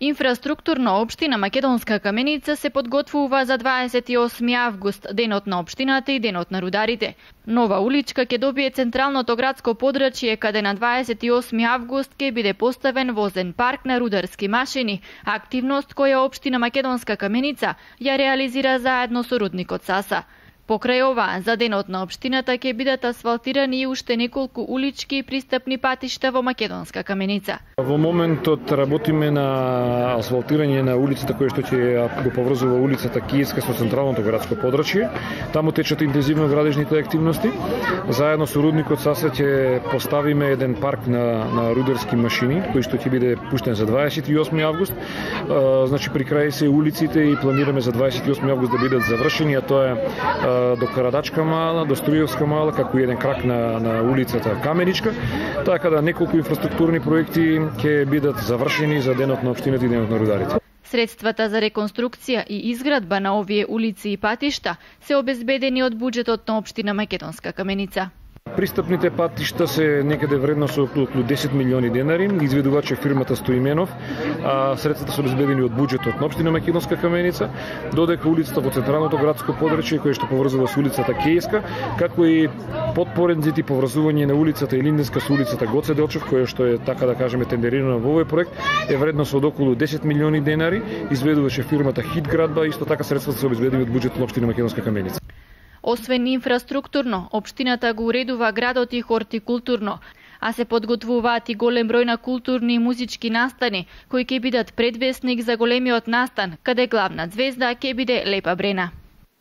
Инфраструктурно општина Македонска Каменица се подготвува за 28 август, денот на општината и денот на рударите. Нова уличка ќе добие централното градско подрачје, каде на 28 август ќе биде поставен возен парк на рударски машини, активност која општина Македонска Каменица ја реализира заедно со рудникот Саса. Покрај ова, за денот на општината ќе бидат асфалтирани и уште неколку улички и пристапни патишта во Македонска Каменица. Во моментот работиме на асфалтирање на улицата која што ќе го поврзува улицата Киевска со централното градско подрачје. Таму течат интензивно градежните активности. Заедно со рудникот Саса ќе поставиме еден парк на рударски машини кој што ќе биде пуштен за 28 август. Значи при крај се улиците и планираме за 28 август да бидат завршени, а тоа е до Карадачка мала, до Струјевска мала, како и еден крак на улицата Каменичка, така да неколку инфраструктурни проекти ќе бидат завршени за денот на општината и денот на рударите. Средствата за реконструкција и изградба на овие улици и патишта се обезбедени од буџетот на општина Македонска Каменица. Пристапните патишта се некаде вредно со околу 10 милиони денари, изведувач е фирмата Стоименов, а средствата се обезбедени од буџетот на општина Македонска Каменица, додека улицата во централното градско подрачје која што поврзува со улицата Кејска, како и подпорензите и поврзување на улицата Илинденска со улицата Гоце Делчев, која што е така да кажеме тендерирана во овој проект, е вредно со околу 10 милиони денари, изведуваше фирмата Хит градба, исто така средствата се обезбедени од буџетот на општина Македонска Каменица. Освен инфраструктурно, општината го уредува градот и хортикултурно, а се подготвуваат и голем број на културни и музички настани, кои ќе бидат предвесник за големиот настан, каде главна звезда ќе биде Лепа Брена.